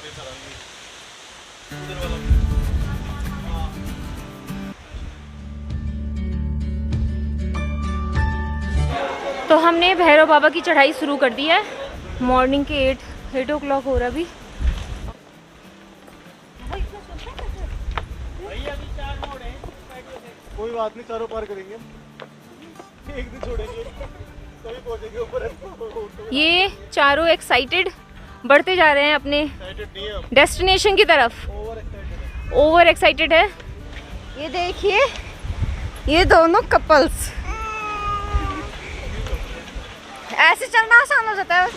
तो हमने भैरव बाबा की चढ़ाई शुरू कर दी है। मॉर्निंग के 8 o'clock हो रहा अभी। कोई बात नहीं, चारों पार करेंगे, एक दिन छोड़ेंगे, कभी पहुंचेंगे ऊपर। ये चारों एक्साइटेड बढ़ते जा रहे हैं अपने डेस्टिनेशन की तरफ। ओवर एक्साइटेड है। ये देखिए, ये दोनों कपल्स। ऐसे चलना आसान हो जाता है।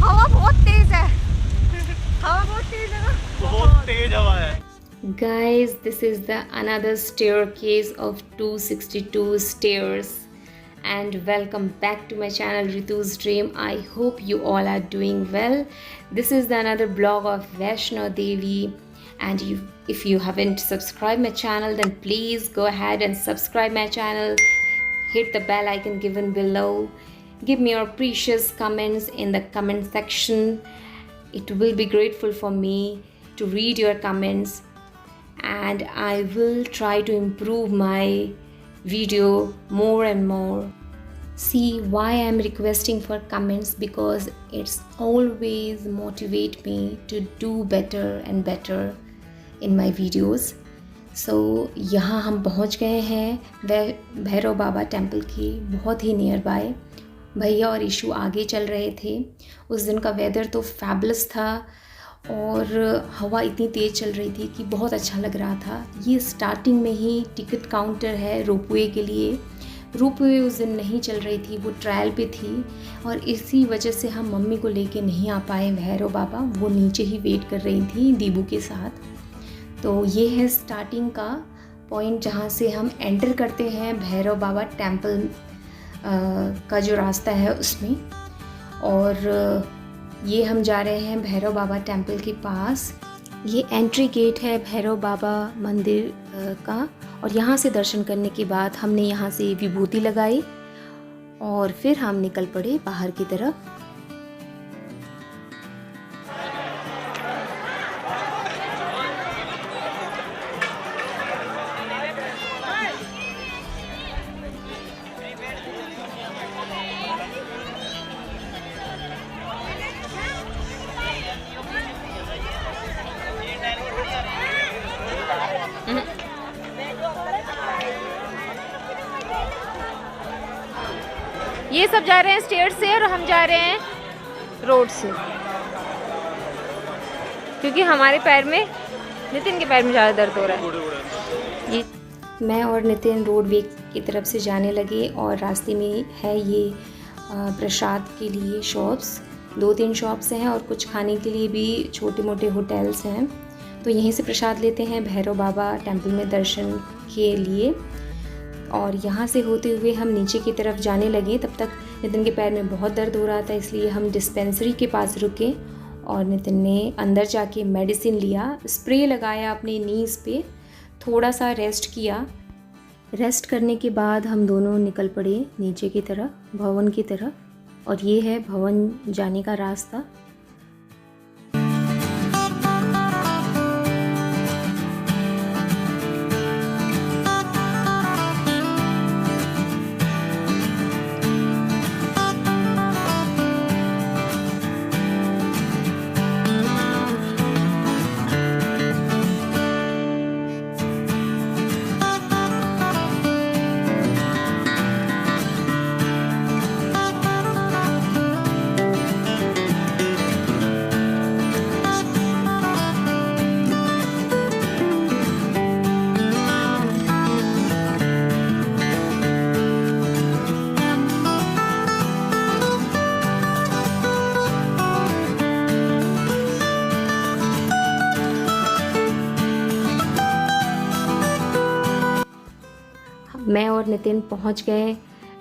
हवा बहुत तेज है। हवा बहुत तेज है ना? बहुत तेज हवा है। Guys, this is the another staircase of 262 stairs, and welcome back to my channel Ritu's Dream. I hope you all are doing well. This is the another vlog of Vaishno Devi, and if you haven't subscribed my channel, then please go ahead and subscribe my channel. Hit the bell icon given below. Give me your precious comments in the comment section. It will be grateful for me to read your comments, and I will try to improve my video more and more. See why I am requesting for comments, because it's always motivate me to do better and better in my videos. So यहाँ हम पहुँच गए हैं भैरव बाबा temple की बहुत ही near by. भैया और issue आगे चल रहे थे। उस दिन का वेदर तो फैबुलस था और हवा इतनी तेज़ चल रही थी कि बहुत अच्छा लग रहा था। ये स्टार्टिंग में ही टिकट काउंटर है रोपवे के लिए। रोपवे उस दिन नहीं चल रही थी, वो ट्रायल पे थी, और इसी वजह से हम मम्मी को लेके नहीं आ पाए भैरव बाबा। वो नीचे ही वेट कर रही थी दीबू के साथ। तो ये है स्टार्टिंग का पॉइंट जहाँ से हम एंटर करते हैं भैरव बाबा टेम्पल का जो रास्ता है उसमें। और ये हम जा रहे हैं भैरव बाबा टेम्पल के पास। ये एंट्री गेट है भैरव बाबा मंदिर का, और यहाँ से दर्शन करने के बाद हमने यहाँ से विभूति लगाई और फिर हम निकल पड़े बाहर की तरफ। ये सब जा रहे हैं स्टेयर से और हम जा रहे हैं रोड से, क्योंकि हमारे पैर में, नितिन के पैर में ज़्यादा दर्द हो रहा है। ये मैं और नितिन रोडवे की तरफ से जाने लगे, और रास्ते में है ये प्रसाद के लिए शॉप्स। 2-3 शॉप्स हैं और कुछ खाने के लिए भी छोटे मोटे होटल्स हैं। तो यहीं से प्रसाद लेते हैं भैरव बाबा टेम्पल में दर्शन के लिए। और यहाँ से होते हुए हम नीचे की तरफ जाने लगे। तब तक नितिन के पैर में बहुत दर्द हो रहा था, इसलिए हम डिस्पेंसरी के पास रुके और नितिन ने अंदर जाके मेडिसिन लिया, स्प्रे लगाया अपने नीज़ पे, थोड़ा सा रेस्ट किया। रेस्ट करने के बाद हम दोनों निकल पड़े नीचे की तरफ, भवन की तरफ। और ये है भवन जाने का रास्ता। मैं और नितिन पहुंच गए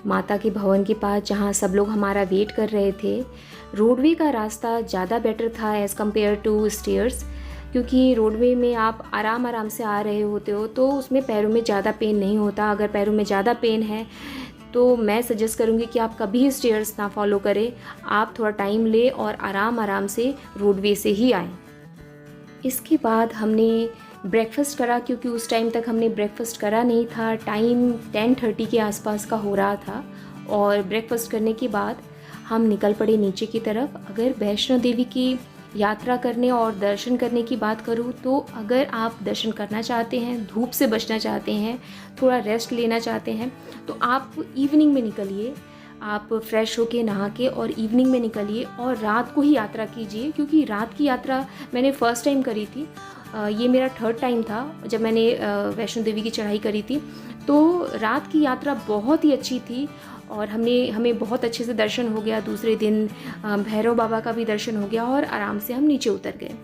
माता के भवन के पास, जहां सब लोग हमारा वेट कर रहे थे। रोडवे का रास्ता ज़्यादा बेटर था एज़ कम्पेयर टू स्टेयर्स, क्योंकि रोडवे में आप आराम से आ रहे होते हो तो उसमें पैरों में ज़्यादा पेन नहीं होता। अगर पैरों में ज़्यादा पेन है तो मैं सजेस्ट करूँगी कि आप कभी स्टेयर्स ना फॉलो करें, आप थोड़ा टाइम लें और आराम से रोडवे से ही आएँ। इसके बाद हमने ब्रेकफ़ास्ट करा, क्योंकि उस टाइम तक हमने ब्रेकफ़ास्ट करा नहीं था। टाइम 10:30 के आसपास का हो रहा था और ब्रेकफ़ास्ट करने के बाद हम निकल पड़े नीचे की तरफ। अगर वैष्णो देवी की यात्रा करने और दर्शन करने की बात करूँ तो अगर आप दर्शन करना चाहते हैं, धूप से बचना चाहते हैं, थोड़ा रेस्ट लेना चाहते हैं, तो आप इवनिंग में निकलिए। आप फ्रेश होके नहा के और इवनिंग में निकलिए और रात को ही यात्रा कीजिए, क्योंकि रात की यात्रा मैंने फ़र्स्ट टाइम करी थी। ये मेरा 3rd टाइम था जब मैंने वैष्णो देवी की चढ़ाई करी थी। तो रात की यात्रा बहुत ही अच्छी थी और हमें बहुत अच्छे से दर्शन हो गया। दूसरे दिन भैरव बाबा का भी दर्शन हो गया और आराम से हम नीचे उतर गए।